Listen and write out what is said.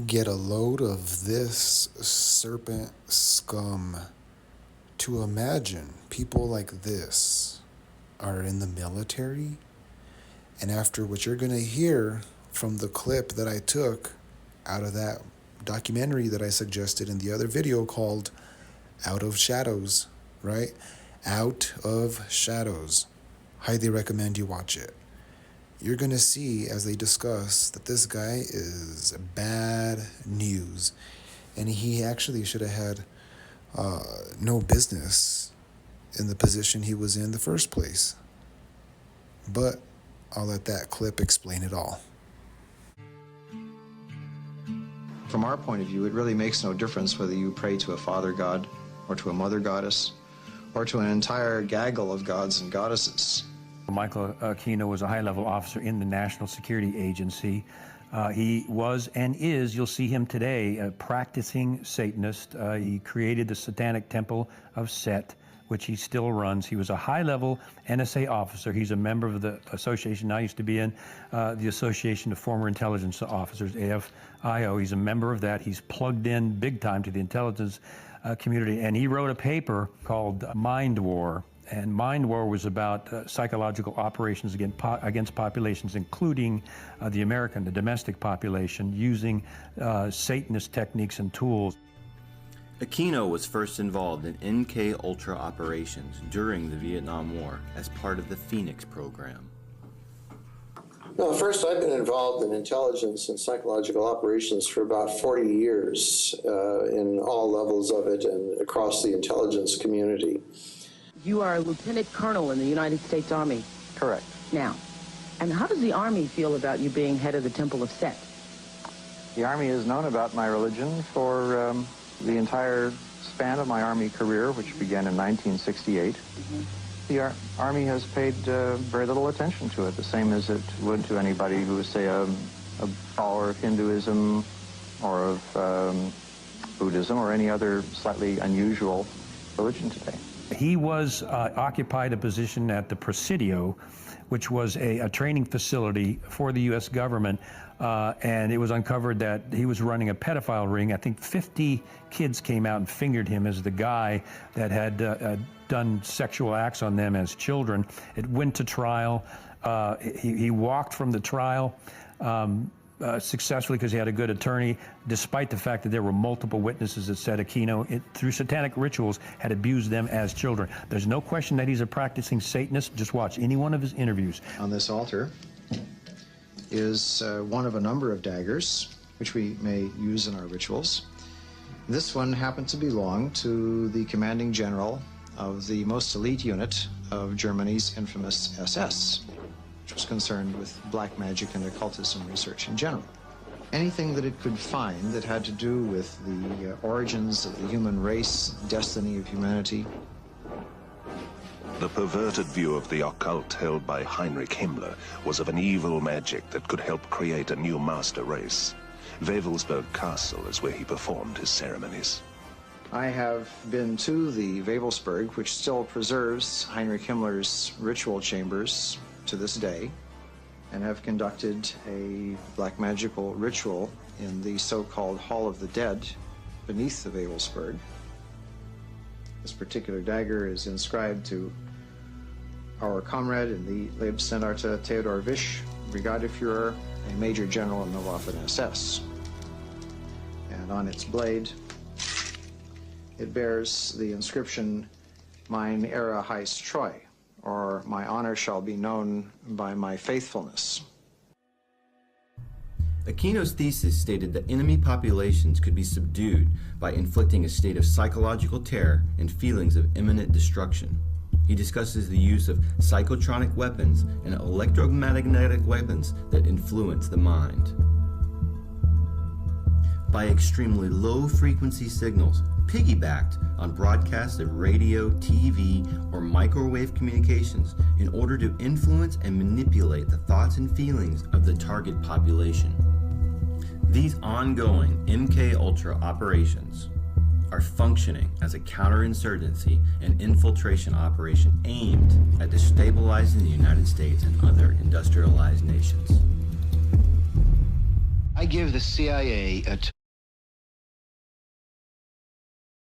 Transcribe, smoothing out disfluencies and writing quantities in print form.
Get a load of this serpent scum. To imagine people like this are in the military, and after what you're going to hear from the clip that I took out of that documentary that I suggested in the other video called Out of Shadows, right? Out of Shadows. Highly recommend you watch it. You're going to see as they discuss that this guy is bad news, and he actually should have had no business in the position he was in the first place. But I'll let that clip explain it all. From our point of view, it really makes no difference whether you pray to a father god or to a mother goddess or to an entire gaggle of gods and goddesses. Michael Aquino was a high-level officer in the National Security Agency. He was and is, you'll see him today, a practicing Satanist. He created the Satanic Temple of Set, which he still runs. He was a high-level NSA officer. He's a member of the association I used to be in, the Association of Former Intelligence Officers, AFIO. He's a member of that. He's plugged in big time to the intelligence community, and he wrote a paper called Mind War. And Mind War was about psychological operations against populations, including the American, the domestic population, using Satanist techniques and tools. Aquino was first involved in MK-Ultra operations during the Vietnam War as part of the Phoenix program. Well, first, I've been involved in intelligence and psychological operations for about 40 years in all levels of it and across the intelligence community. You are a lieutenant colonel in the United States Army. Correct. Now, and how does the Army feel about you being head of the Temple of Set? The Army has known about my religion for the entire span of my Army career, which began in 1968. The Army has paid very little attention to it, the same as it would to anybody who was, say, a follower of Hinduism or of Buddhism or any other slightly unusual religion today. He was occupied a position at the Presidio, which was a training facility for the U.S. government, and it was uncovered that he was running a pedophile ring. I think 50 kids came out and fingered him as the guy that had done sexual acts on them as children. It went to trial. He walked from the trial successfully because he had a good attorney, despite the fact that there were multiple witnesses that said Aquino, through satanic rituals, had abused them as children. There's no question that he's a practicing Satanist. Just watch any one of his interviews. On this altar is one of a number of daggers, which we may use in our rituals. This one happened to belong to the commanding general of the most elite unit of Germany's infamous SS, which was concerned with black magic and occultism research in general. Anything that it could find that had to do with the origins of the human race, destiny of humanity. The perverted view of the occult held by Heinrich Himmler was of an evil magic that could help create a new master race. Wewelsburg Castle is where he performed his ceremonies. I have been to the Wewelsburg, which still preserves Heinrich Himmler's ritual chambers to this day, and have conducted a black magical ritual in the so-called Hall of the Dead beneath the Wewelsburg. This particular dagger is inscribed to our comrade in the Leibstandarte Theodor Wisch, Brigadeführer, a Major General in the Waffen-SS. And on its blade, it bears the inscription, Mein Ehre heißt Treu, or my honor shall be known by my faithfulness. Aquino's thesis stated that enemy populations could be subdued by inflicting a state of psychological terror and feelings of imminent destruction. He discusses the use of psychotronic weapons and electromagnetic weapons that influence the mind. By extremely low-frequency signals, piggybacked on broadcasts of radio, TV, or microwave communications in order to influence and manipulate the thoughts and feelings of the target population. These ongoing MK-Ultra operations are functioning as a counterinsurgency and infiltration operation aimed at destabilizing the United States and other industrialized nations. I give the CIA a